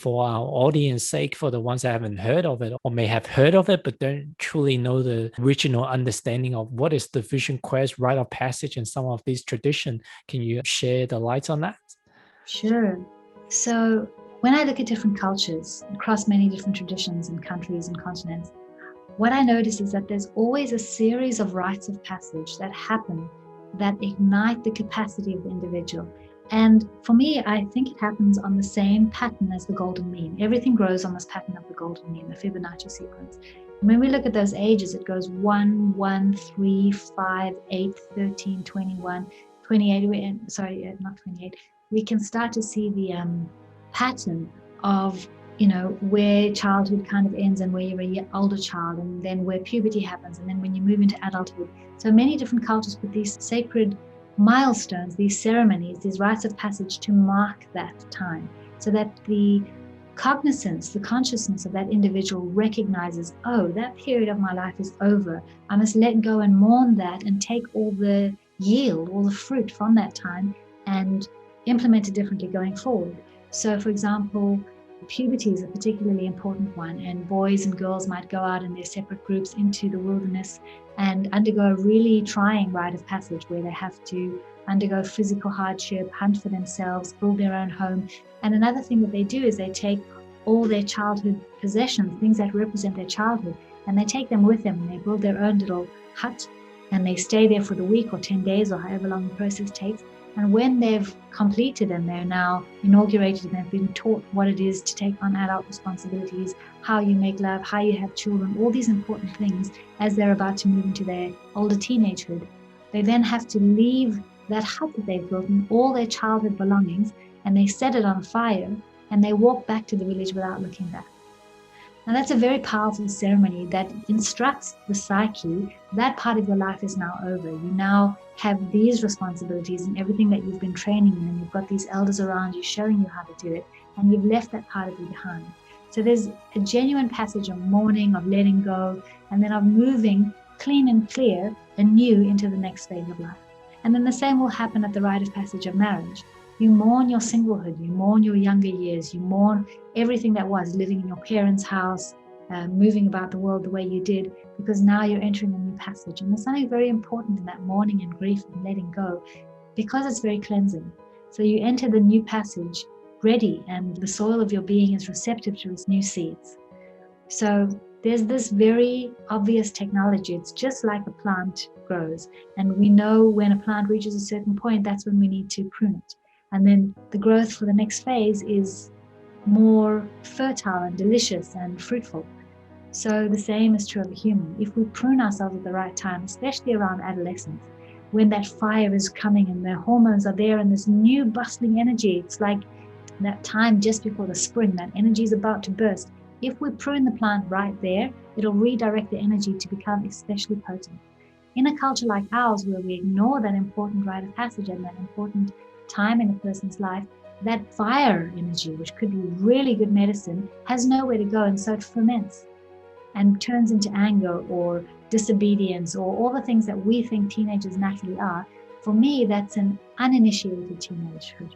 for our audience sake, for the ones that haven't heard of it or may have heard of it but don't truly know the original understanding of what is the vision quest, rite of passage, and some of these traditions, can you share the light on that? Sure. So when I look at different cultures across many different traditions and countries and continents, what I notice is that there's always a series of rites of passage that happen that ignite the capacity of the individual. And for me, I think it happens on the same pattern as the golden mean. Everything grows on this pattern of the golden mean, the Fibonacci sequence. And when we look at those ages, it goes 1, 1, 3, 5, 8, 13, 21, 28, sorry, not 28. We can start to see the pattern of where childhood kind of ends and where you're an older child, and then where puberty happens, and then when you move into adulthood. So many different cultures put these sacred milestones, these ceremonies, these rites of passage to mark that time, so that the cognizance, the consciousness of that individual recognizes, oh, that period of my life is over. I must let go and mourn that and take all the yield, all the fruit from that time and implement it differently going forward. So, for example, puberty is a particularly important one, and boys and girls might go out in their separate groups into the wilderness and undergo a really trying rite of passage where they have to undergo physical hardship, hunt for themselves, build their own home. And another thing that they do is they take all their childhood possessions, things that represent their childhood, and they take them with them, and they build their own little hut, and they stay there for the week or 10 days or however long the process takes. And when they've completed and they're now inaugurated and they've been taught what it is to take on adult responsibilities, how you make love, how you have children, all these important things as they're about to move into their older teenagehood, they then have to leave that hut that they've built and all their childhood belongings, and they set it on fire and they walk back to the village without looking back. Now that's a very powerful ceremony that instructs the psyche that part of your life is now over. You now have these responsibilities and everything that you've been training in, and you've got these elders around you showing you how to do it, and you've left that part of you behind. So there's a genuine passage of mourning, of letting go, and then of moving clean and clear anew into the next phase of life. And then the same will happen at the rite of passage of marriage. You mourn your singlehood, you mourn your younger years, you mourn everything that was, living in your parents' house, moving about the world the way you did, because now you're entering a new passage. And there's something very important in that mourning and grief and letting go, because it's very cleansing. So you enter the new passage ready, and the soil of your being is receptive to its new seeds. So there's this very obvious technology. It's just like a plant grows. And we know when a plant reaches a certain point, that's when we need to prune it. And then the growth for the next phase is more fertile and delicious and fruitful. So the same is true of a human. If we prune ourselves at the right time, especially around adolescence, when that fire is coming and the hormones are there and this new bustling energy, it's like that time just before the spring, that energy is about to burst. If we prune the plant right there, it'll redirect the energy to become especially potent. In a culture like ours, where we ignore that important rite of passage and that important time in a person's life, that fire energy, which could be really good medicine, has nowhere to go, and so it ferments and turns into anger or disobedience or all the things that we think teenagers naturally are. For me, that's an uninitiated teenagehood.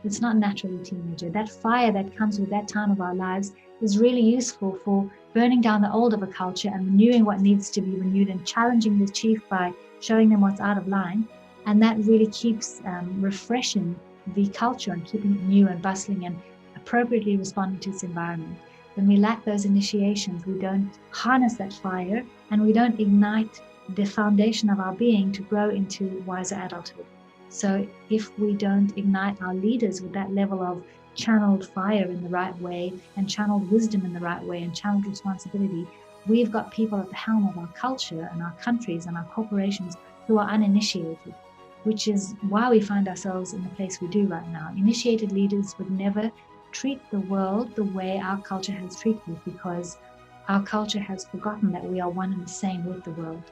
It's not naturally a teenager. That fire that comes with that time of our lives is really useful for burning down the old of a culture and renewing what needs to be renewed, and challenging the chief by showing them what's out of line. And that really keeps refreshing the culture and keeping it new and bustling and appropriately responding to its environment. When we lack those initiations, we don't harness that fire, and we don't ignite the foundation of our being to grow into wiser adulthood. So if we don't ignite our leaders with that level of channeled fire in the right way, and channeled wisdom in the right way, and channeled responsibility, we've got people at the helm of our culture and our countries and our corporations who are uninitiated, which is why we find ourselves in the place we do right now. Initiated leaders would never treat the world the way our culture has treated it, because our culture has forgotten that we are one and the same with the world.